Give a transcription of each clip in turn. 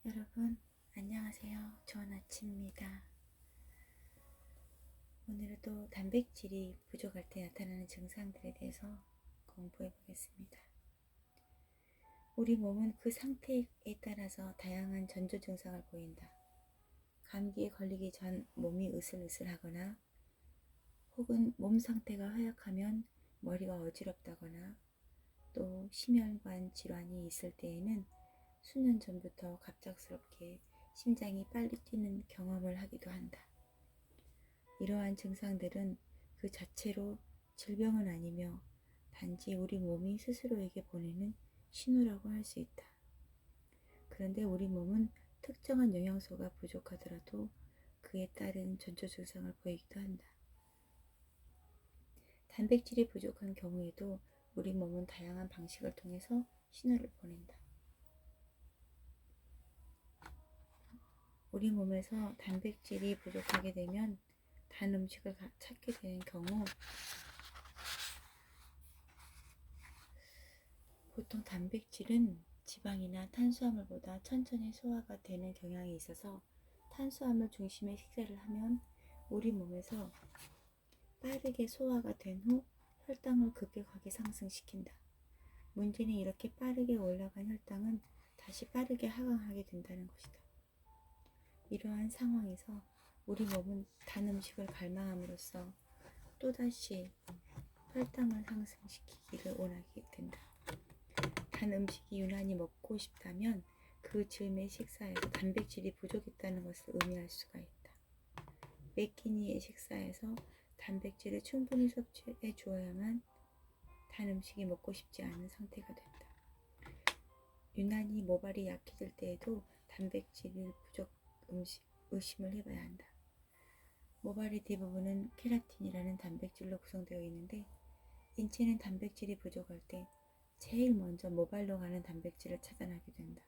여러분 안녕하세요. 좋은 아침입니다. 오늘도 단백질이 부족할 때 나타나는 증상들에 대해서 공부해 보겠습니다. 우리 몸은 그 상태에 따라서 다양한 전조 증상을 보인다. 감기에 걸리기 전 몸이 으슬으슬하거나 혹은 몸 상태가 허약하면 머리가 어지럽다거나 또 심혈관 질환이 있을 때에는 수년 전부터 갑작스럽게 심장이 빨리 뛰는 경험을 하기도 한다. 이러한 증상들은 그 자체로 질병은 아니며 단지 우리 몸이 스스로에게 보내는 신호라고 할 수 있다. 그런데 우리 몸은 특정한 영양소가 부족하더라도 그에 따른 전조 증상을 보이기도 한다. 단백질이 부족한 경우에도 우리 몸은 다양한 방식을 통해서 신호를 보낸다. 우리 몸에서 단백질이 부족하게 되면 단 음식을 찾게 되는 경우 보통 단백질은 지방이나 탄수화물보다 천천히 소화가 되는 경향이 있어서 탄수화물 중심의 식사를 하면 우리 몸에서 빠르게 소화가 된 후 혈당을 급격하게 상승시킨다. 문제는 이렇게 빠르게 올라간 혈당은 다시 빠르게 하강하게 된다는 것이다. 이러한 상황에서 우리 몸은 단 음식을 갈망함으로써 또다시 혈당을 상승시키기를 원하게 된다. 단 음식이 유난히 먹고 싶다면 그 즈음의 식사에서 단백질이 부족했다는 것을 의미할 수가 있다. 매 끼니의 식사에서 단백질을 충분히 섭취해 주어야만 단 음식이 먹고 싶지 않은 상태가 된다. 유난히 모발이 약해질 때에도 단백질 부족 음식 의심을 해봐야 한다. 모발의 대부분은 케라틴이라는 단백질로 구성되어 있는데 인체는 단백질이 부족할 때 제일 먼저 모발로 가는 단백질을 차단하게 된다.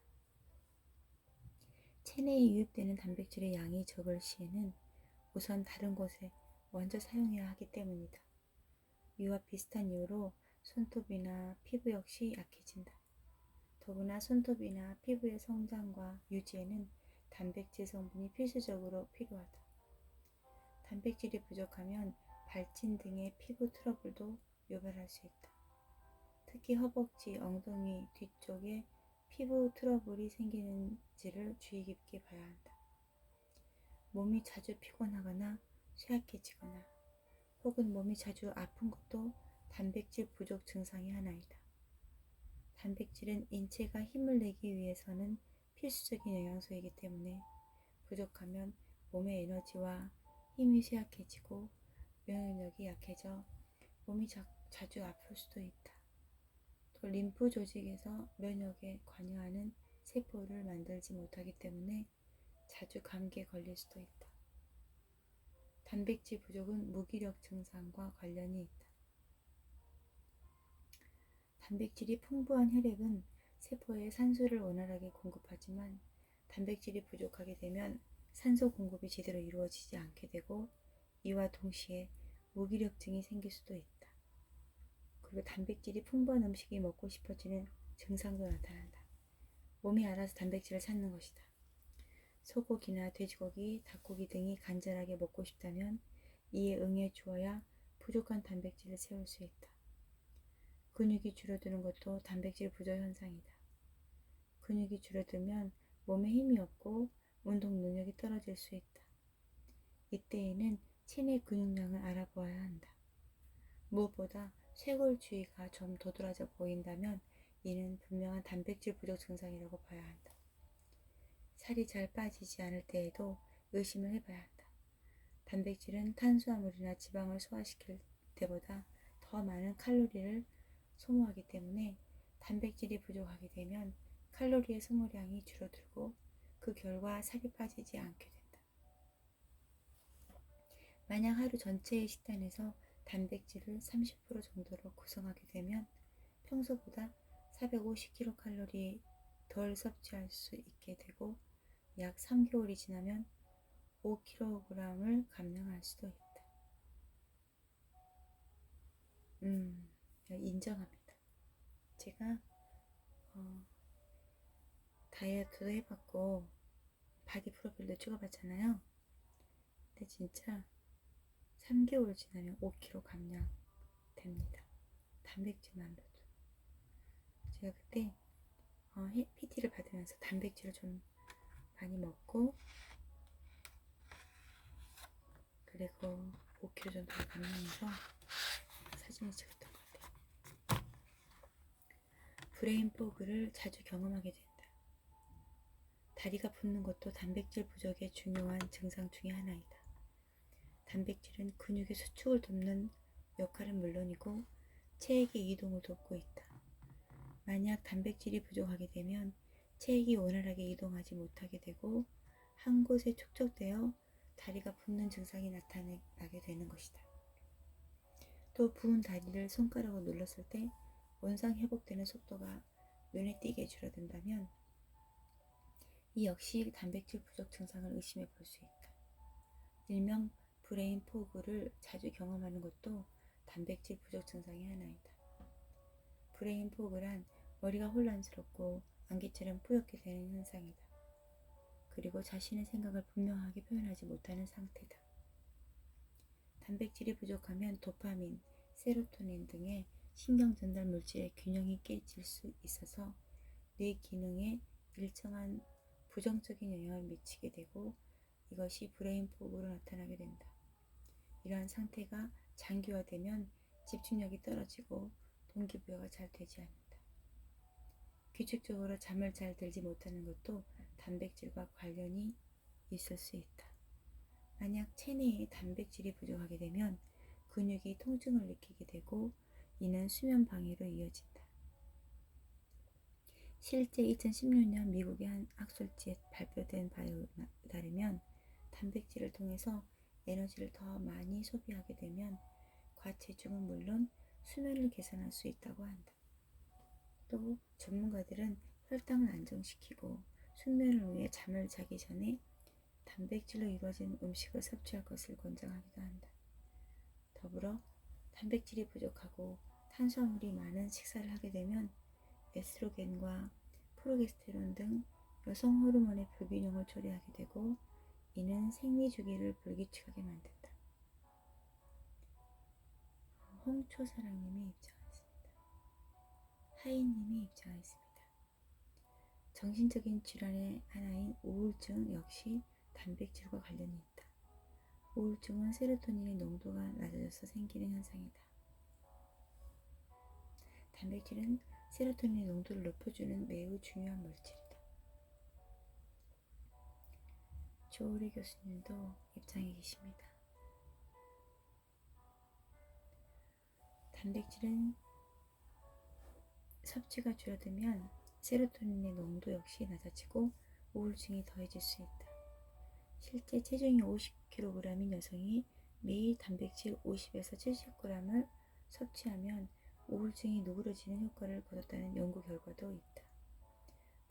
체내에 유입되는 단백질의 양이 적을 시에는 우선 다른 곳에 먼저 사용해야 하기 때문이다. 이와 비슷한 이유로 손톱이나 피부 역시 약해진다. 더구나 손톱이나 피부의 성장과 유지에는 단백질 성분이 필수적으로 필요하다. 단백질이 부족하면 발진 등의 피부 트러블도 유발할 수 있다. 특히 허벅지, 엉덩이 뒤쪽에 피부 트러블이 생기는지를 주의 깊게 봐야 한다. 몸이 자주 피곤하거나 쇠약해지거나 혹은 몸이 자주 아픈 것도 단백질 부족 증상의 하나이다. 단백질은 인체가 힘을 내기 위해서는 필수적인 영양소이기 때문에 부족하면 몸의 에너지와 힘이 쇠약해지고 면역력이 약해져 몸이 자주 아플 수도 있다. 또 림프 조직에서 면역에 관여하는 세포를 만들지 못하기 때문에 자주 감기에 걸릴 수도 있다. 단백질 부족은 무기력 증상과 관련이 있다. 단백질이 풍부한 혈액은 세포에 산소를 원활하게 공급하지만 단백질이 부족하게 되면 산소 공급이 제대로 이루어지지 않게 되고 이와 동시에 무기력증이 생길 수도 있다. 그리고 단백질이 풍부한 음식이 먹고 싶어지는 증상도 나타난다. 몸이 알아서 단백질을 찾는 것이다. 소고기나 돼지고기, 닭고기 등이 간절하게 먹고 싶다면 이에 응해 주어야 부족한 단백질을 채울 수 있다. 근육이 줄어드는 것도 단백질 부족 현상이다. 근육이 줄어들면 몸에 힘이 없고 운동 능력이 떨어질 수 있다. 이때에는 체내 근육량을 알아보아야 한다. 무엇보다 쇄골주의가 좀 도드라져 보인다면 이는 분명한 단백질 부족 증상이라고 봐야 한다. 살이 잘 빠지지 않을 때에도 의심을 해봐야 한다. 단백질은 탄수화물이나 지방을 소화시킬 때보다 더 많은 칼로리를 소모하기 때문에 단백질이 부족하게 되면 칼로리의 소모량이 줄어들고 그 결과 살이 빠지지 않게 된다. 만약 하루 전체의 식단에서 단백질을 30% 정도로 구성하게 되면 평소보다 450kcal 덜 섭취할 수 있게 되고 약 3개월이 지나면 5kg을 감량할 수도 있다. 인정합니다. 제가 다이어트도 해봤고 바디 프로필도 찍어봤잖아요. 근데 진짜 3개월 지나면 5kg 감량됩니다. 단백질만으로도. 제가 그때 PT를 받으면서 단백질을 좀 많이 먹고 그리고 5kg 정도를 감량해서 사진을 찍었던 것 같아요. 브레인 포그를 자주 경험하게 된다. 다리가 붓는 것도 단백질 부족의 중요한 증상 중의 하나이다. 단백질은 근육의 수축을 돕는 역할은 물론이고 체액의 이동을 돕고 있다. 만약 단백질이 부족하게 되면 체액이 원활하게 이동하지 못하게 되고 한 곳에 축적되어 다리가 붓는 증상이 나타나게 되는 것이다. 또 부은 다리를 손가락으로 눌렀을 때 원상 회복되는 속도가 눈에 띄게 줄어든다면 이 역시 단백질 부족 증상을 의심해 볼 수 있다. 일명 브레인 포그를 자주 경험하는 것도 단백질 부족 증상의 하나이다. 브레인 포그란 머리가 혼란스럽고 안개처럼 뿌옇게 되는 현상이다. 그리고 자신의 생각을 분명하게 표현하지 못하는 상태다. 단백질이 부족하면 도파민, 세로토닌 등의 신경 전달 물질의 균형이 깨질 수 있어서 뇌 기능에 일정한 부정적인 영향을 미치게 되고 이것이 브레인 포그로 나타나게 된다. 이러한 상태가 장기화되면 집중력이 떨어지고 동기부여가 잘 되지 않는다. 규칙적으로 잠을 잘 들지 못하는 것도 단백질과 관련이 있을 수 있다. 만약 체내에 단백질이 부족하게 되면 근육이 통증을 느끼게 되고 이는 수면 방해로 이어진다. 실제 2016년 미국의 한 학술지에 발표된 바에 따르면 단백질을 통해서 에너지를 더 많이 소비하게 되면 과체중은 물론 수면을 개선할 수 있다고 한다. 또 전문가들은 혈당을 안정시키고 숙면을 위해 잠을 자기 전에 단백질로 이루어진 음식을 섭취할 것을 권장하기도 한다. 더불어 단백질이 부족하고 탄수화물이 많은 식사를 하게 되면 에스트로겐과 프로게스테론 등 여성 호르몬의 불균형을 초래하게 되고 이는 생리 주기를 불규칙하게 만든다. 홍초사랑님이 입장하였습니다. 하이님이 입장하였습니다. 정신적인 질환의 하나인 우울증 역시 단백질과 관련이 있다. 우울증은 세로토닌의 농도가 낮아져서 생기는 현상이다. 단백질은 세로토닌의 농도를 높여주는 매우 중요한 물질이다. 조우리 교수님도 입장해 계십니다. 단백질은 섭취가 줄어들면 세로토닌의 농도 역시 낮아지고 우울증이 더해질 수 있다. 실제 체중이 50kg인 여성이 매일 단백질 50에서 70g을 섭취하면 우울증이 누그러지는 효과를 거뒀다는 연구 결과도 있다.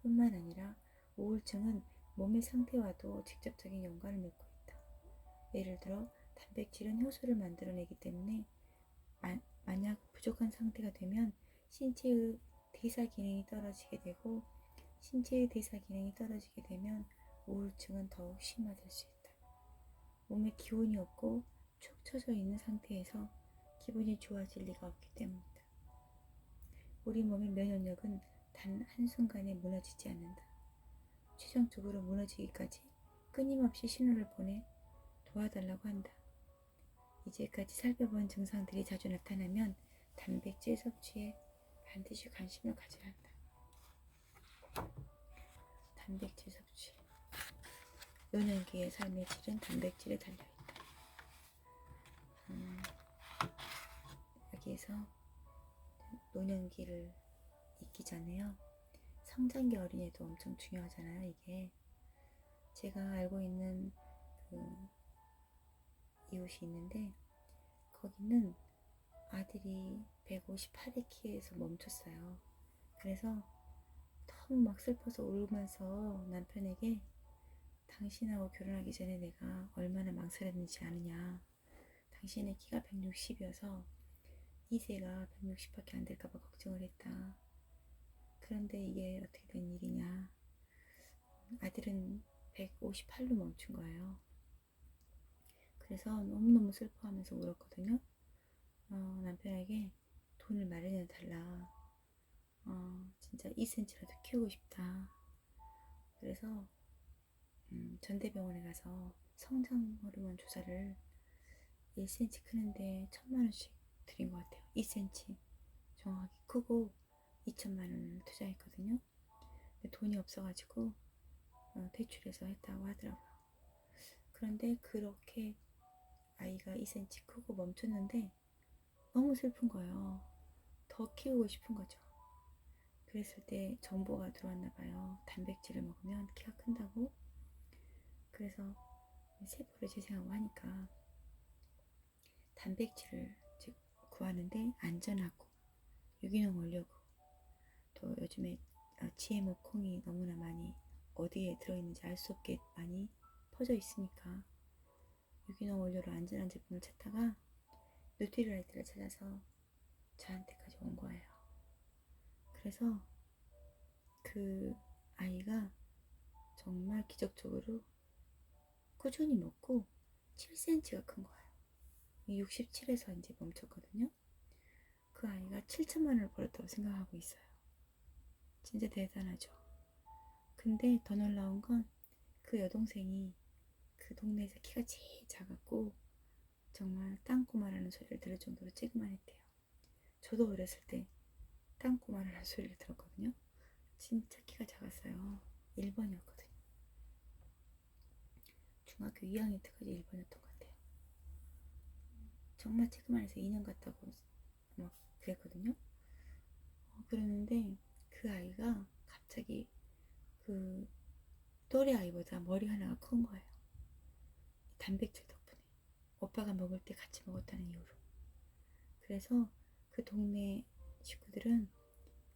뿐만 아니라 우울증은 몸의 상태와도 직접적인 연관을 맺고 있다. 예를 들어 단백질은 효소를 만들어내기 때문에 만약 부족한 상태가 되면 신체의 대사 기능이 떨어지게 되고 신체의 대사 기능이 떨어지게 되면 우울증은 더욱 심화될 수 있다. 몸에 기운이 없고 축 처져 있는 상태에서 기분이 좋아질 리가 없기 때문이다. 우리 몸의 면역력은 단 한순간에 무너지지 않는다. 최종적으로 무너지기까지 끊임없이 신호를 보내 도와달라고 한다. 이제까지 살펴본 증상들이 자주 나타나면 단백질 섭취에 반드시 관심을 가져야 한다. 단백질 섭취. 노년기의 삶의 질은 단백질에 달려있다. 여기에서 노년기를 있기 전에요. 성장기 어린애도 엄청 중요하잖아요. 이게 제가 알고 있는 이웃이 있는데 거기는 아들이 158의 키에서 멈췄어요. 그래서 너무 막 슬퍼서 울면서 남편에게 당신하고 결혼하기 전에 내가 얼마나 망설였는지 아느냐. 당신의 키가 160이어서 2세가 160밖에 안 될까봐 걱정을 했다. 그런데 이게 어떻게 된 일이냐. 아들은 158로 멈춘 거예요. 그래서 너무너무 슬퍼하면서 울었거든요. 남편에게 돈을 마련해 달라. 진짜 2cm라도 키우고 싶다. 그래서 전대병원에 가서 성장 호르몬 조사를 1cm 크는데 1,000만원씩 드린 것 같아요. 2cm 정확히 크고 2천만원을 투자했거든요. 근데 돈이 없어가지고 대출해서 했다고 하더라고요. 그런데 그렇게 아이가 2cm 크고 멈췄는데 너무 슬픈 거예요. 더 키우고 싶은 거죠. 그랬을 때 정보가 들어왔나 봐요. 단백질을 먹으면 키가 큰다고. 그래서 세포를 재생하고 하니까 단백질을 즉 구하는데 안전하고 유기농 원료고 또 요즘에 GMO 콩이 너무나 많이 어디에 들어있는지 알 수 없게 많이 퍼져 있으니까 유기농 원료로 안전한 제품을 찾다가 뉴트리라이트를 찾아서 저한테까지 온 거예요. 그래서 그 아이가 정말 기적적으로 꾸준히 먹고 7cm가 큰 거예요. 67에서 이제 멈췄거든요. 그 아이가 7천만 원을 벌었다고 생각하고 있어요. 진짜 대단하죠. 근데 더 놀라운 건 그 여동생이 그 동네에서 키가 제일 작았고 정말 땅꼬마라는 소리를 들을 정도로 쬐그만했대요. 저도 어렸을 때 땅꼬마라는 소리를 들었거든요. 진짜 키가 작았어요. 1번이었거든요. 중학교 2학년 때까지 1번이었던 것 같아요. 정말 쬐그만해서 2년 같다고 막 그랬거든요. 그러는데 그 아이가 갑자기 그 또래 아이보다 머리 하나가 큰 거예요. 단백질 덕분에. 오빠가 먹을 때 같이 먹었다는 이유로. 그래서 그 동네 식구들은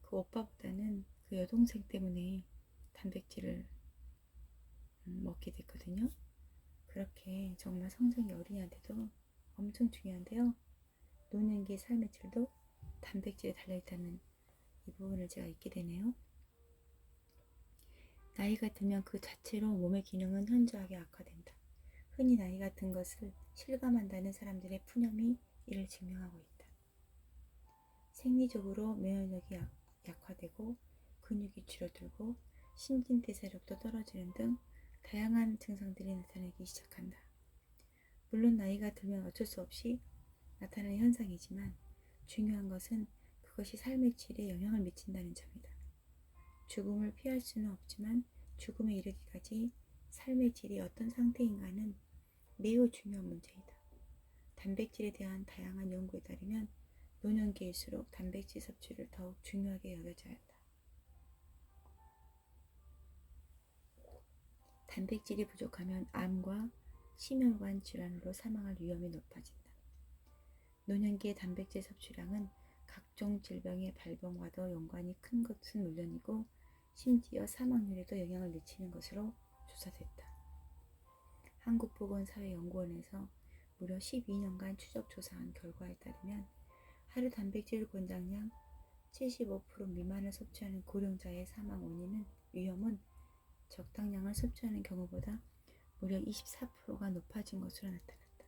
그 오빠보다는 그 여동생 때문에 단백질을 먹게 됐거든요. 그렇게 정말 성장기 어린이한테도 엄청 중요한데요. 노년기의 삶의 질도 단백질에 달려있다는 이 부분을 제가 잊게 되네요. 나이가 들면 그 자체로 몸의 기능은 현저하게 악화된다. 흔히 나이가 든 것을 실감한다는 사람들의 푸념이 이를 증명하고 있다. 생리적으로 면역력이 약화되고 근육이 줄어들고 신진대사력도 떨어지는 등 다양한 증상들이 나타나기 시작한다. 물론 나이가 들면 어쩔 수 없이 나타나는 현상이지만 중요한 것은 그것이 삶의 질에 영향을 미친다는 점이다. 죽음을 피할 수는 없지만 죽음에 이르기까지 삶의 질이 어떤 상태인가는 매우 중요한 문제이다. 단백질에 대한 다양한 연구에 따르면 노년기일수록 단백질 섭취를 더욱 중요하게 여겨져야 한다. 단백질이 부족하면 암과 심혈관 질환으로 사망할 위험이 높아진다. 노년기의 단백질 섭취량은 각종 질병의 발병과도 연관이 큰 것은 물론이고 심지어 사망률에도 영향을 미치는 것으로 조사됐다. 한국보건사회연구원에서 무려 12년간 추적 조사한 결과에 따르면 하루 단백질 권장량 75% 미만을 섭취하는 고령자의 사망 원인은 위험은 적당량을 섭취하는 경우보다 무려 24%가 높아진 것으로 나타났다.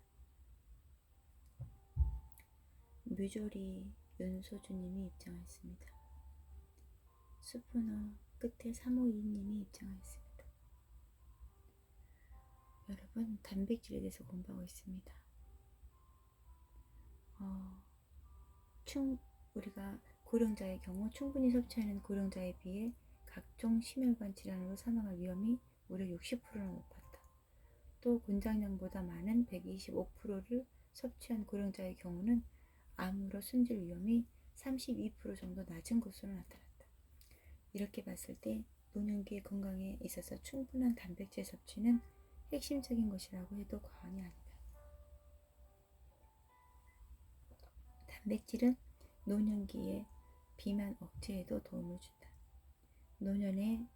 뮤조리 윤소주님이 입장하였습니다. 수프너 끝에 352님이 입장하였습니다. 여러분, 단백질에 대해서 공부하고 있습니다. 우리가 고령자의 경우 충분히 섭취하는 고령자에 비해 각종 심혈관 질환으로 사망할 위험이 무려 60%나 높았다. 또 권장량보다 많은 125%를 섭취한 고령자의 경우는 암으로 숨질 위험이 32% 정도 낮은 것으로 나타났다. 이렇게 봤을 때 노년기의 건강에 있어서 충분한 단백질 섭취는 핵심적인 것이라고 해도 과언이 아니다. 단백질은 노년기의 비만 억제에도 도움을 준다. 노년에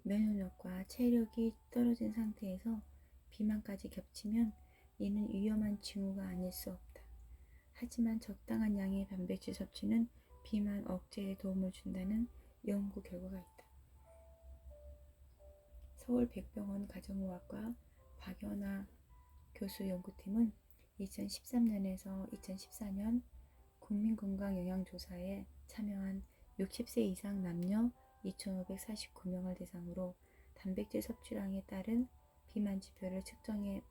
면역력과 체력이 떨어진 상태에서 비만까지 겹치면 이는 위험한 징후가 아닐 수 없다. 하지만 적당한 양의 단백질 섭취는 비만 억제에 도움을 준다는 연구 결과가 있다. 서울 백병원 가정의학과 박연아 교수 연구팀은 2013년에서 2014년 국민건강영양조사에 참여한 60세 이상 남녀 2,549명을 대상으로 단백질 섭취량에 따른 비만 지표를 측정해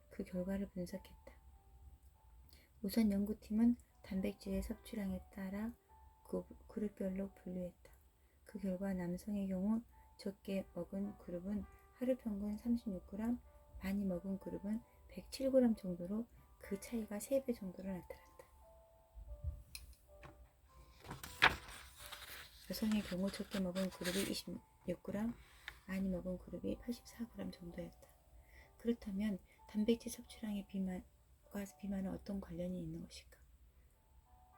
그 결과를 분석했다. 우선 연구팀은 단백질의 섭취량에 따라 그룹별로 분류했다. 그 결과 남성의 경우 적게 먹은 그룹은 하루 평균 36g, 많이 먹은 그룹은 107g 정도로 그 차이가 3배 정도로 나타났다. 여성의 경우 적게 먹은 그룹이 26g, 많이 먹은 그룹이 84g 정도였다. 그렇다면 단백질 섭취량의 비만과 비만은 어떤 관련이 있는 것일까?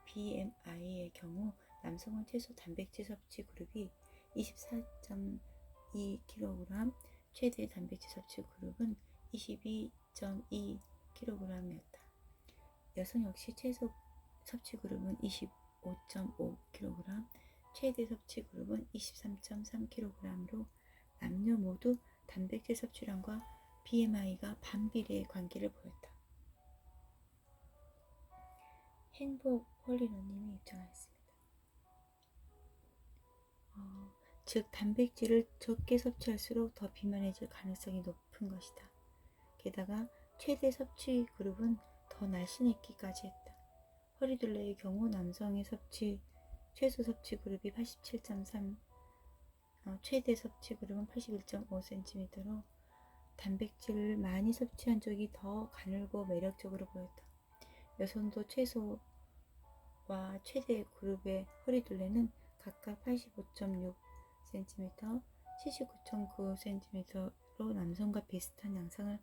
BMI의 경우 남성은 최소 단백질 섭취 그룹이 24.2kg, 최대 단백질 섭취 그룹은 22.2kg이었다. 여성 역시 최소 섭취 그룹은 25.5kg, 최대 섭취 그룹은 23.3kg로 남녀 모두 단백질 섭취량과 BMI가 반비례의 관계를 보였다. 행복 홀리너님이 입장하였습니다. 즉 단백질을 적게 섭취할수록 더 비만해질 가능성이 높은 것이다. 게다가 최대 섭취 그룹은 더 날씬했기까지 했다. 허리둘레의 경우 남성의 최소 섭취 그룹이 87.3, 최대 섭취 그룹은 81.5cm로 단백질을 많이 섭취한 쪽이 더 가늘고 매력적으로 보였다. 여성도 최소와 최대 그룹의 허리둘레는 각각 85.6cm, 79.9cm로 남성과 비슷한 양상을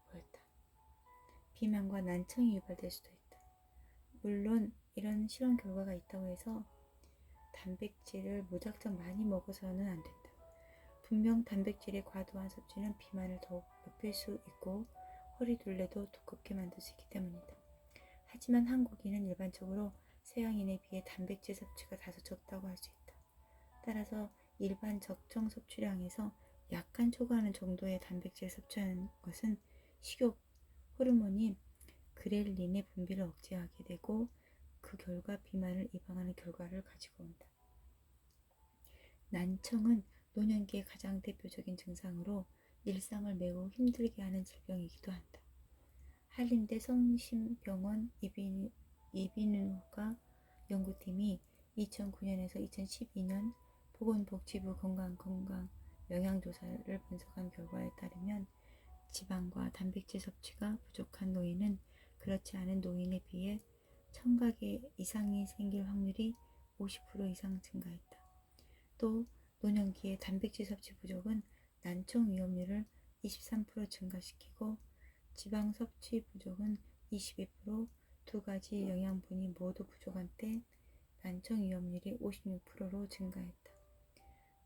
보였다. 비만과 난청이 유발될 수도 있다. 물론 이런 실험 결과가 있다고 해서 단백질을 무작정 많이 먹어서는 안 된다. 분명 단백질의 과도한 섭취는 비만을 더욱 높일 수 있고 허리둘레도 두껍게 만들 수 있기 때문이다. 하지만 한국인은 일반적으로 서양인에 비해 단백질 섭취가 다소 적다고 할 수 있다. 따라서 일반 적정 섭취량에서 약간 초과하는 정도의 단백질을 섭취하는 것은 식욕 호르몬인 그렐린의 분비를 억제하게 되고 그 결과 비만을 예방하는 결과를 가지고 온다. 난청은 노년기의 가장 대표적인 증상으로 일상을 매우 힘들게 하는 질병이기도 한다. 한림대 성심병원 이비인후과 연구팀이 2009년에서 2012년 보건복지부 건강 영양조사를 분석한 결과에 따르면 지방과 단백질 섭취가 부족한 노인은 그렇지 않은 노인에 비해 청각에 이상이 생길 확률이 50% 이상 증가했다. 또 노년기의 단백질 섭취 부족은 난청 위험률을 23% 증가시키고 지방 섭취 부족은 22%, 두 가지 영양분이 모두 부족한 때 난청 위험률이 56%로 증가했다.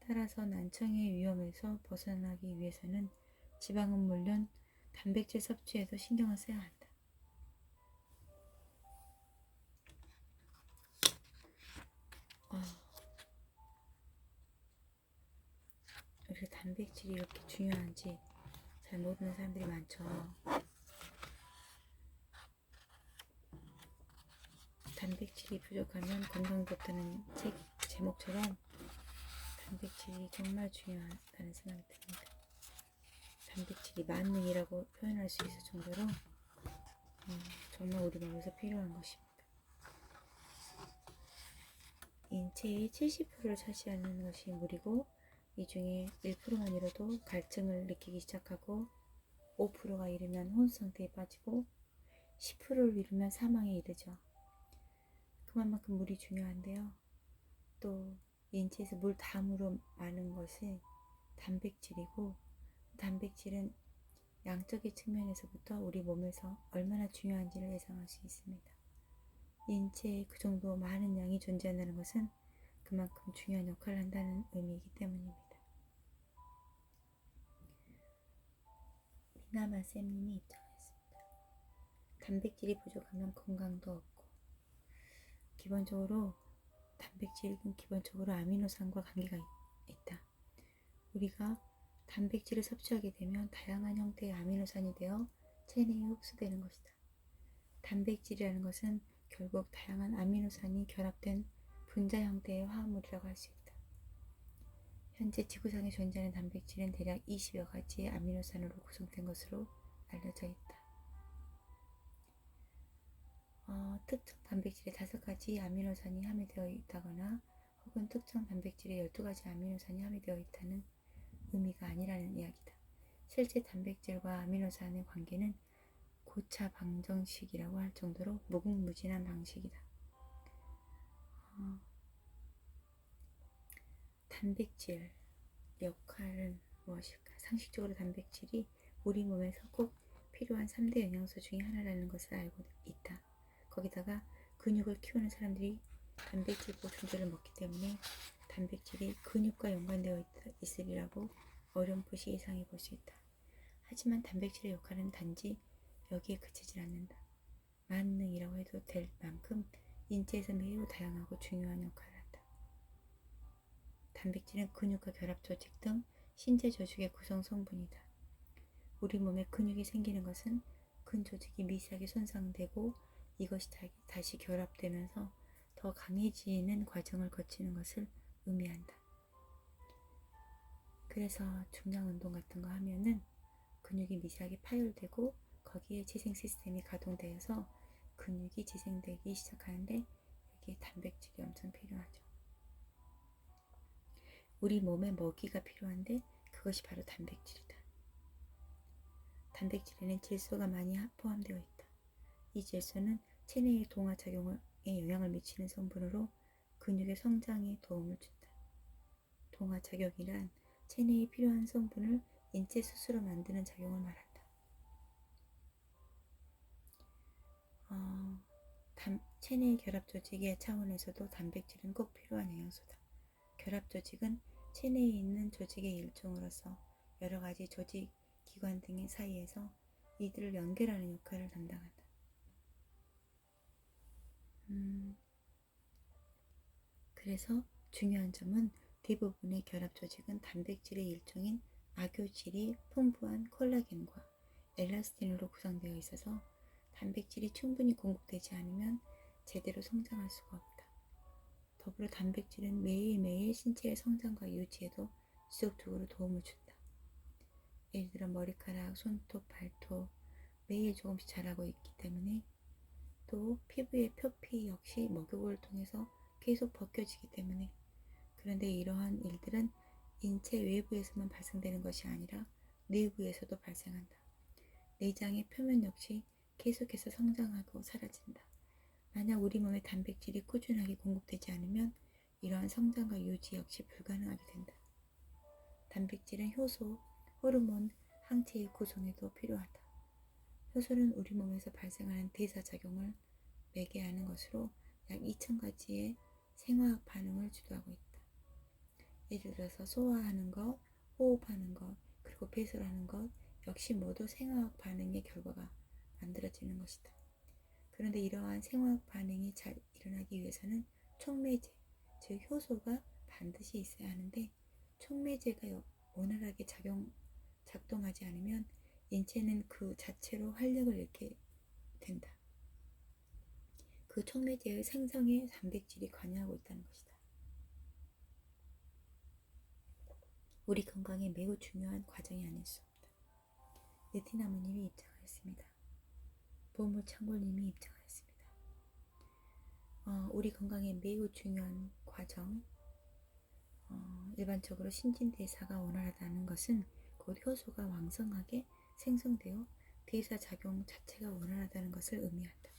따라서 난청의 위험에서 벗어나기 위해서는 지방은 물론 단백질 섭취에도 신경을 써야 한다. 우리가 단백질이 이렇게 중요한지 잘 모르는 사람들이 많죠. 단백질이 부족하면 건강도 없다는 책 제목처럼 단백질이 정말 중요하다는 생각이 듭니다. 단백질이 만능이라고 표현할 수 있을 정도로 정말 우리 몸에서 필요한 것입니다. 인체의 70%를 차지하는 것이 물이고 이 중에 1%만 잃어도 갈증을 느끼기 시작하고 5%가 잃으면 혼수 상태에 빠지고 10%를 잃으면 사망에 이르죠. 그만큼 물이 중요한데요. 또 인체에서 물 다음으로 많은 것이 단백질이고 단백질은 양적인 측면에서부터 우리 몸에서 얼마나 중요한지를 예상할 수 있습니다. 인체에 그 정도 많은 양이 존재한다는 것은 그만큼 중요한 역할을 한다는 의미이기 때문입니다. 미나마쌤님이 입장하였습니다. 단백질이 부족하면 건강도 없고 기본적으로 단백질은 기본적으로 아미노산과 관계가 있다. 우리가 단백질을 섭취하게 되면 다양한 형태의 아미노산이 되어 체내에 흡수되는 것이다. 단백질이라는 것은 결국 다양한 아미노산이 결합된 분자 형태의 화합물이라고 할 수 있다. 현재 지구상에 존재하는 단백질은 대략 20여 가지의 아미노산으로 구성된 것으로 알려져 있다. 특정 단백질에 5가지 아미노산이 함유되어 있다거나 혹은 특정 단백질에 12가지 아미노산이 함유되어 있다는 의미가 아니라는 이야기다. 실제 단백질과 아미노산의 관계는 고차 방정식이라고 할 정도로 무궁무진한 방식이다. 단백질 역할은 무엇일까? 상식적으로 단백질이 우리 몸에서 꼭 필요한 3대 영양소 중에 하나라는 것을 알고 있다. 거기다가 근육을 키우는 사람들이 단백질 보충제를 먹기 때문에 단백질이 근육과 연관되어 있으리라고 어렴풋이 예상해 볼 수 있다. 하지만 단백질의 역할은 단지 여기에 그치질 않는다. 만능이라고 해도 될 만큼 인체에서 매우 다양하고 중요한 역할을 한다. 단백질은 근육과 결합 조직 등 신체 조직의 구성 성분이다. 우리 몸에 근육이 생기는 것은 근조직이 미세하게 손상되고 이것이 다시 결합되면서 더 강해지는 과정을 거치는 것을 의미한다. 그래서 중량 운동 같은 거 하면은 근육이 미세하게 파열되고 거기에 재생 시스템이 가동되어서 근육이 재생되기 시작하는데 여기에 단백질이 엄청 필요하죠. 우리 몸에 먹이가 필요한데 그것이 바로 단백질이다. 단백질에는 질소가 많이 포함되어 있다. 이 질소는 체내의 동화작용에 영향을 미치는 성분으로 근육의 성장에 도움을 준다. 동화작용이란 체내에 필요한 성분을 인체 스스로 만드는 작용을 말한다. 체내의 결합 조직의 차원에서도 단백질은 꼭 필요한 영양소다. 결합 조직은 체내에 있는 조직의 일종으로서 여러 가지 조직, 기관 등의 사이에서 이들을 연결하는 역할을 담당한다. 그래서 중요한 점은 대부분의 결합 조직은 단백질의 일종인 악효질이 풍부한 콜라겐과 엘라스틴으로 구성되어 있어서 단백질이 충분히 공급되지 않으면 제대로 성장할 수가 없다. 더불어 단백질은 매일매일 신체의 성장과 유지에도 지속적으로 도움을 준다. 예를 들어 머리카락, 손톱, 발톱 매일 조금씩 자라고 있기 때문에 또 피부의 표피 역시 목욕을 통해서 계속 벗겨지기 때문에 그런데 이러한 일들은 인체 외부에서만 발생되는 것이 아니라 내부에서도 발생한다. 내장의 표면 역시 계속해서 성장하고 사라진다. 만약 우리 몸에 단백질이 꾸준하게 공급되지 않으면 이러한 성장과 유지 역시 불가능하게 된다. 단백질은 효소, 호르몬, 항체의 구성에도 필요하다. 효소는 우리 몸에서 발생하는 대사작용을 매개하는 것으로 약 2000가지의 생화학 반응을 주도하고 있다. 예를 들어서 소화하는 것, 호흡하는 것, 그리고 배설하는 것 역시 모두 생화학 반응의 결과가 만들어지는 것이다. 그런데 이러한 생화학 반응이 잘 일어나기 위해서는 촉매제, 즉 효소가 반드시 있어야 하는데 촉매제가 원활하게 작동하지 않으면 인체는 그 자체로 활력을 잃게 된다. 그 촉매제의 생성에 단백질이 관여하고 있다는 것이다. 우리 건강에 매우 중요한 과정이 아닐 수 없다. 느티나무님이 입장하였습니다. 보물창골님이 입장하였습니다. 우리 건강에 매우 중요한 과정, 일반적으로 신진대사가 원활하다는 것은 곧 효소가 왕성하게 생성되어 대사작용 자체가 원활하다는 것을 의미한다.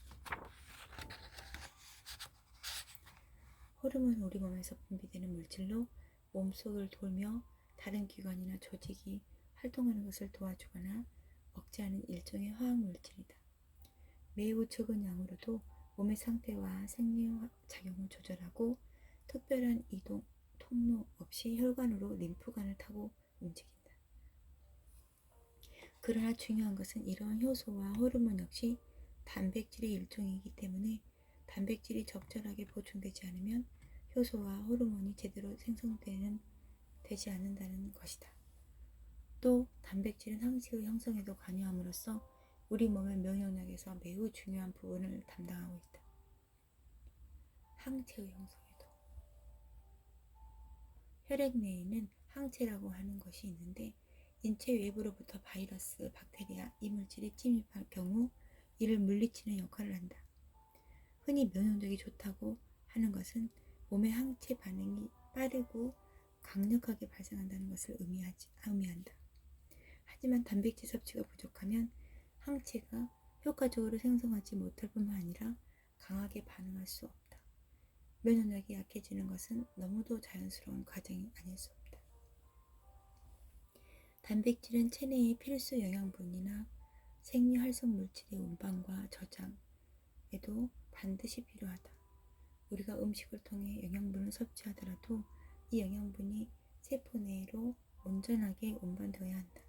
호르몬은 우리 몸에서 분비되는 물질로 몸속을 돌며 다른 기관이나 조직이 활동하는 것을 도와주거나 억제하는 일종의 화학물질이다. 매우 적은 양으로도 몸의 상태와 생리작용을 조절하고 특별한 이동, 통로 없이 혈관으로 림프관을 타고 움직인다. 그러나 중요한 것은 이러한 효소와 호르몬 역시 단백질의 일종이기 때문에 단백질이 적절하게 보충되지 않으면 효소와 호르몬이 제대로 생성되지 않는다는 것이다. 또 단백질은 항체의 형성에도 관여함으로써 우리 몸의 면역력에서 매우 중요한 부분을 담당하고 있다. 항체의 형성에도. 혈액 내에는 항체라고 하는 것이 있는데 인체 외부로부터 바이러스, 박테리아, 이물질이 침입할 경우 이를 물리치는 역할을 한다. 흔히 면역력이 좋다고 하는 것은 몸의 항체 반응이 빠르고 강력하게 발생한다는 것을 의미한다. 하지만 단백질 섭취가 부족하면 항체가 효과적으로 생성하지 못할 뿐만 아니라 강하게 반응할 수 없다. 면역력이 약해지는 것은 너무도 자연스러운 과정이 아닐 수 없다. 단백질은 체내의 필수 영양분이나 생리활성 물질의 운반과 저장에도 반드시 필요하다. 우리가 음식을 통해 영양분을 섭취하더라도 이 영양분이 세포 내로 온전하게 운반되어야 한다.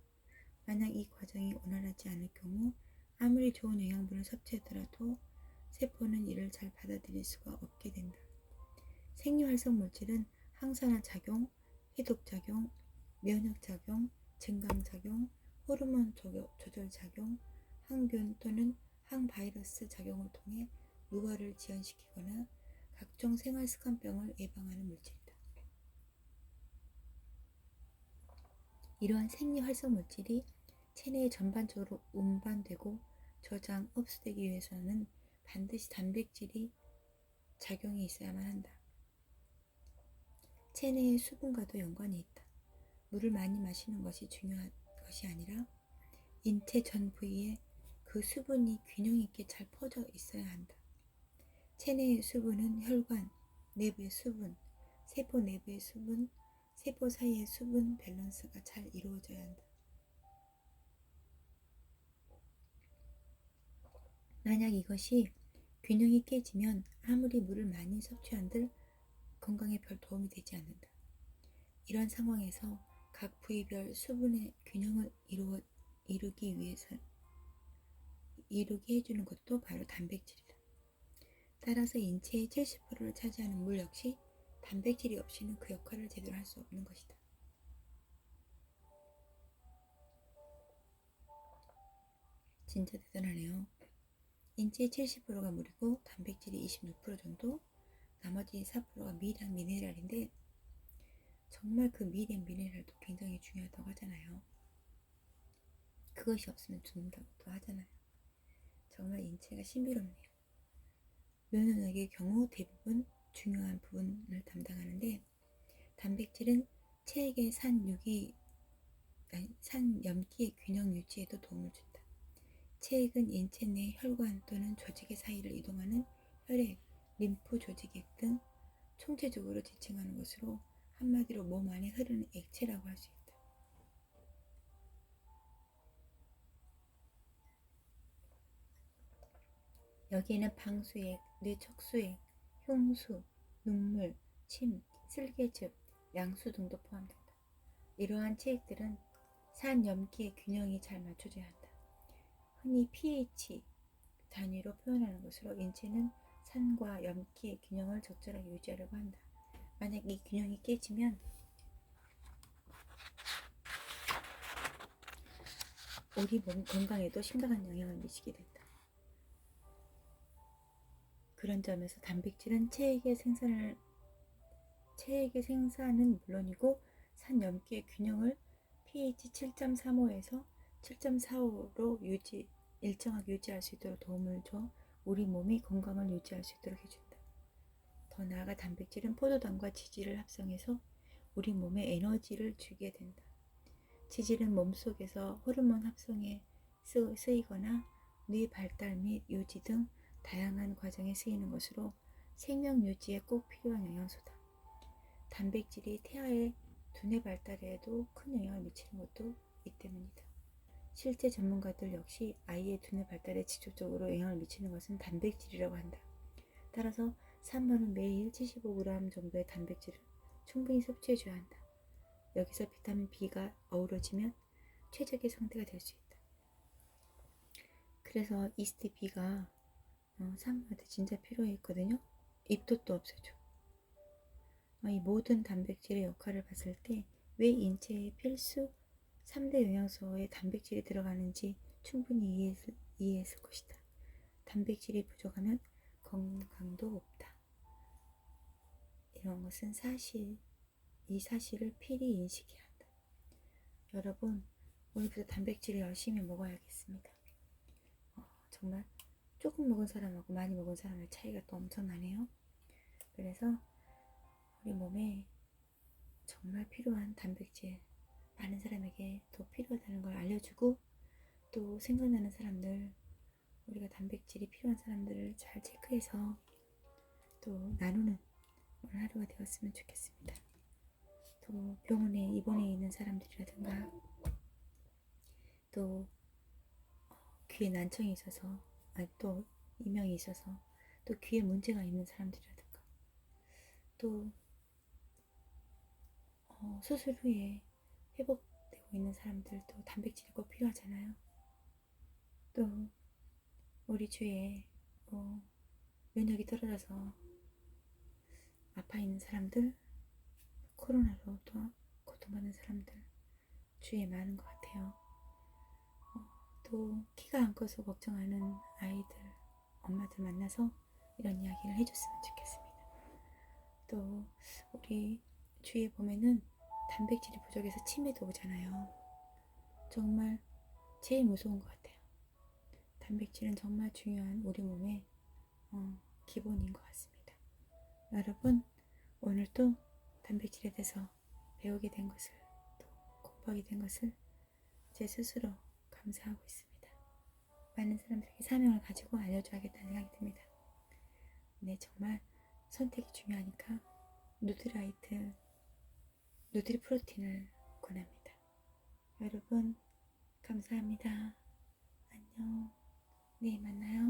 만약 이 과정이 원활하지 않을 경우 아무리 좋은 영양분을 섭취하더라도 세포는 이를 잘 받아들일 수가 없게 된다. 생리활성 물질은 항산화 작용, 해독 작용, 면역 작용, 증강 작용, 호르몬 조절 작용, 항균 또는 항바이러스 작용을 통해 노화를 지연시키거나 각종 생활습관병을 예방하는 물질이다. 이러한 생리활성 물질이 체내에 전반적으로 운반되고 저장, 흡수되기 위해서는 반드시 단백질이 작용이 있어야만 한다. 체내의 수분과도 연관이 있다. 물을 많이 마시는 것이 중요한 것이 아니라 인체 전 부위에 그 수분이 균형 있게 잘 퍼져 있어야 한다. 체내의 수분은 혈관, 내부의 수분, 세포 내부의 수분, 세포 사이의 수분 밸런스가 잘 이루어져야 한다. 만약 이것이 균형이 깨지면 아무리 물을 많이 섭취한들 건강에 별 도움이 되지 않는다. 이런 상황에서 각 부위별 수분의 균형을 이루게 해주는 것도 바로 단백질이다. 따라서 인체의 70%를 차지하는 물 역시 단백질이 없이는 그 역할을 제대로 할 수 없는 것이다. 진짜 대단하네요. 인체의 70%가 물이고 단백질이 26% 정도, 나머지 4%가 미량 미네랄인데 정말 그 미량 미네랄도 굉장히 중요하다고 하잖아요. 그것이 없으면 죽는다고도 하잖아요. 정말 인체가 신비롭네요. 면역력의 경우 대부분 중요한 부분을 담당하는데 단백질은 체액의 산염기의 균형 유지에도 도움을 준다. 체액은 인체 내 혈관 또는 조직의 사이를 이동하는 혈액, 림프 조직액 등 총체적으로 지칭하는 것으로 한마디로 몸 안에 흐르는 액체라고 할 수 있다. 여기에는 방수액, 뇌척수액, 흉수, 눈물, 침, 쓸개즙, 양수 등도 포함된다. 이러한 체액들은 산염기의 균형이 잘 맞춰져야 한다. 흔히 pH 단위로 표현하는 것으로 인체는 산과 염기의 균형을 적절하게 유지하려고 한다. 만약 이 균형이 깨지면 우리 몸 건강에도 심각한 영향을 미치게 된다. 그런 점에서 단백질은 체액의 생산은 물론이고 산염기의 균형을 pH 7.35에서 7.45로 일정하게 유지할 수 있도록 도움을 줘 우리 몸이 건강을 유지할 수 있도록 해준다. 더 나아가 단백질은 포도당과 지질을 합성해서 우리 몸에 에너지를 주게 된다. 지질은 몸속에서 호르몬 합성에 쓰이거나 뇌 발달 및 유지 등 다양한 과정에 쓰이는 것으로 생명 유지에 꼭 필요한 영양소다. 단백질이 태아의 두뇌 발달에도 큰 영향을 미치는 것도 이 때문이다. 실제 전문가들 역시 아이의 두뇌 발달에 직접적으로 영향을 미치는 것은 단백질이라고 한다. 따라서 산모는 매일 75g 정도의 단백질을 충분히 섭취해줘야 한다. 여기서 비타민 B가 어우러지면 최적의 상태가 될 수 있다. 그래서 이스트 B가 산모한테 진짜 필요했거든요. 입덧도 없애줘. 이 모든 단백질의 역할을 봤을 때 왜 인체의 필수 3대 영양소에 단백질이 들어가는지 충분히 이해했을 것이다. 단백질이 부족하면 건강도 없다. 이런 것은 사실, 이 사실을 필히 인식해야 한다. 여러분, 오늘부터 단백질을 열심히 먹어야겠습니다. 정말 조금 먹은 사람하고 많이 먹은 사람의 차이가 또 엄청나네요. 그래서 우리 몸에 정말 필요한 단백질, 많은 사람에게 더 필요하다는 걸 알려주고, 또 생각나는 사람들, 우리가 단백질이 필요한 사람들을 잘 체크해서 또 나누는 오늘 하루가 되었으면 좋겠습니다. 또 병원에 입원해 있는 사람들이라든가, 또 귀에 난청이 있어서, 또 이명이 있어서, 또 귀에 문제가 있는 사람들이라든가, 또 수술 후에 회복되고 있는 사람들도 단백질이 꼭 필요하잖아요. 또 우리 주위에 면역이 떨어져서 아파 있는 사람들, 코로나로 또 고통받는 사람들 주위에 많은 것 같아요. 또 키가 안 커서 걱정하는 아이들, 엄마들 만나서 이런 이야기를 해줬으면 좋겠습니다. 또 우리 주위에 보면은 단백질이 부족해서 치매도 오잖아요. 정말 제일 무서운 것 같아요. 단백질은 정말 중요한 우리 몸의 기본인 것 같습니다. 여러분, 오늘 또 단백질에 대해서 배우게 된 것을, 또 공부하게 된 것을 제 스스로 감사하고 있습니다. 많은 사람들에게 사명을 가지고 알려줘야겠다는 생각이 듭니다. 네, 정말 선택이 중요하니까 누트라이트, 누트리프로틴을 권합니다. 여러분, 감사합니다. 안녕. 내일 만나요.